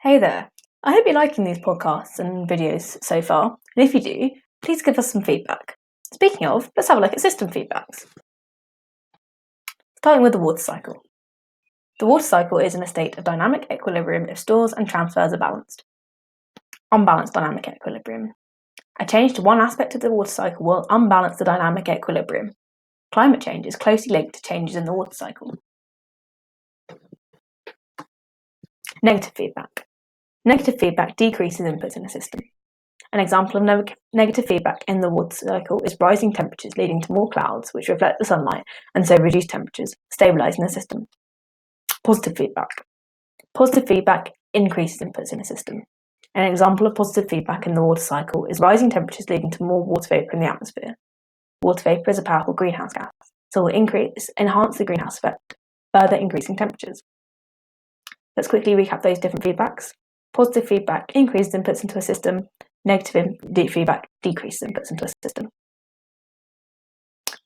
Hey there. I hope you're liking these podcasts and videos so far, and if you do, please give us some feedback. Speaking of, let's have a look at system feedbacks. Starting with the water cycle. The water cycle is in a state of dynamic equilibrium if stores and transfers are balanced. Unbalanced dynamic equilibrium. A change to one aspect of the water cycle will unbalance the dynamic equilibrium. Climate change is closely linked to changes in the water cycle. Negative feedback. Negative feedback decreases inputs in a system. An example of negative feedback in the water cycle is rising temperatures leading to more clouds, which reflect the sunlight and so reduce temperatures, stabilising the system. Positive feedback. Positive feedback increases inputs in a system. An example of positive feedback in the water cycle is rising temperatures leading to more water vapour in the atmosphere. Water vapour is a powerful greenhouse gas, so it will enhance the greenhouse effect, further increasing temperatures. Let's quickly recap those different feedbacks. Positive feedback increases inputs into a system. Negative feedback decreases inputs into a system.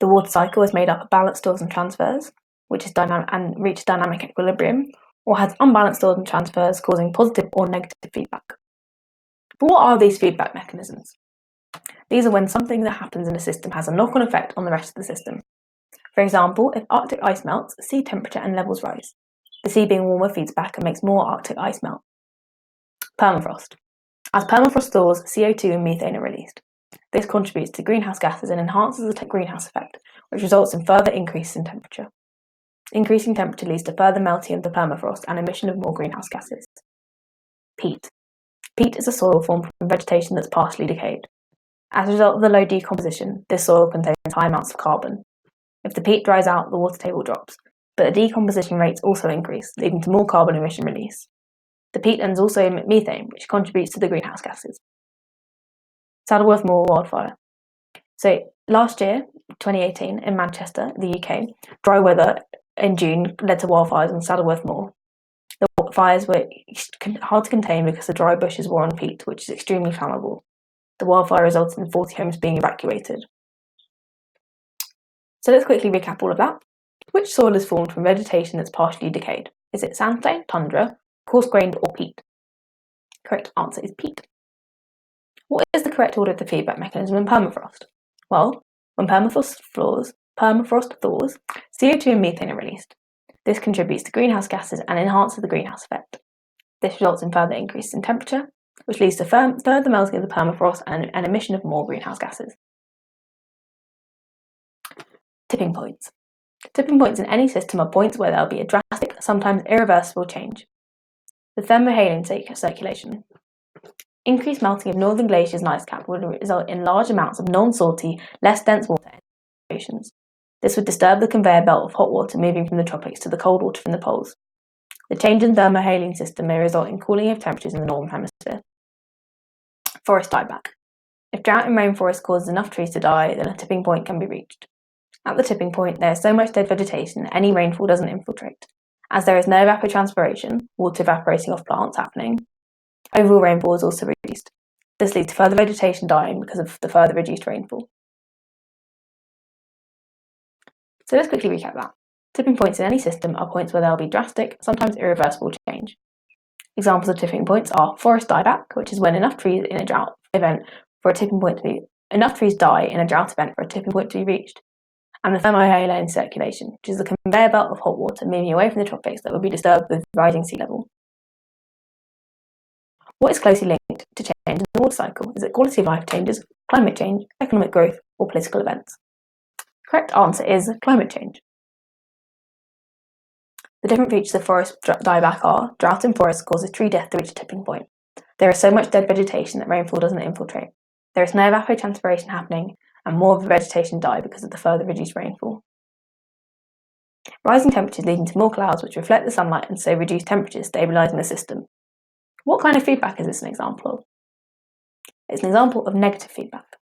The water cycle is made up of balanced stores and transfers, which is dynamic and reach dynamic equilibrium, or has unbalanced stores and transfers causing positive or negative feedback. But what are these feedback mechanisms? These are when something that happens in a system has a knock-on effect on the rest of the system. For example, if Arctic ice melts, sea temperature and levels rise. The sea being warmer feeds back and makes more Arctic ice melt. Permafrost. As permafrost thaws, CO2 and methane are released. This contributes to greenhouse gases and enhances the greenhouse effect, which results in further increases in temperature. Increasing temperature leads to further melting of the permafrost and emission of more greenhouse gases. Peat. Peat is a soil formed from vegetation that's partially decayed. As a result of the low decomposition, this soil contains high amounts of carbon. If the peat dries out, the water table drops, but the decomposition rates also increase, leading to more carbon emission release. The peatlands also emit methane, which contributes to the greenhouse gases. Saddleworth Moor wildfire. So last year, 2018, in Manchester, the UK, dry weather in June led to wildfires on Saddleworth Moor. The fires were hard to contain because the dry bushes were on peat, which is extremely flammable. The wildfire resulted in 40 homes being evacuated. So let's quickly recap all of that. Which soil is formed from vegetation that's partially decayed? Is it sandstone, tundra, coarse-grained, or peat? Correct answer is peat. What is the correct order of the feedback mechanism in permafrost? Well, when permafrost thaws, CO2 and methane are released. This contributes to greenhouse gases and enhances the greenhouse effect. This results in further increases in temperature, which leads to further melting of the permafrost and an emission of more greenhouse gases. Tipping points. Tipping points in any system are points where there will be a drastic, sometimes irreversible change. The thermohaline circulation. Increased melting of northern glaciers and ice cap would result in large amounts of non-salty, less dense water in the oceans. This would disturb the conveyor belt of hot water moving from the tropics to the cold water from the poles. The change in thermohaline system may result in cooling of temperatures in the northern hemisphere. Forest dieback. If drought in rainforests causes enough trees to die, then a tipping point can be reached. At the tipping point, there is so much dead vegetation that any rainfall doesn't infiltrate. As there is no evapotranspiration, water evaporating off plants happening, overall rainfall is also reduced. This leads to further vegetation dying because of the further reduced rainfall. So let's quickly recap that. Tipping points in any system are points where there will be drastic, sometimes irreversible change. Examples of tipping points are forest dieback, which is when enough trees in a drought event for a tipping point enough trees die in a drought event for a tipping point to be reached. And the thermohaline circulation, which is the conveyor belt of hot water moving away from the tropics that will be disturbed with rising sea level. What is closely linked to change in the water cycle? Is it quality of life changes, climate change, economic growth, or political events? Correct answer is climate change. The different features of forest dieback are: drought in forests causes tree death to reach a tipping point. There is so much dead vegetation that rainfall doesn't infiltrate. There is no evapotranspiration happening, and more of the vegetation die because of the further reduced rainfall. Rising temperatures leading to more clouds which reflect the sunlight and so reduce temperatures, stabilising the system. What kind of feedback is this an example of? It's an example of negative feedback.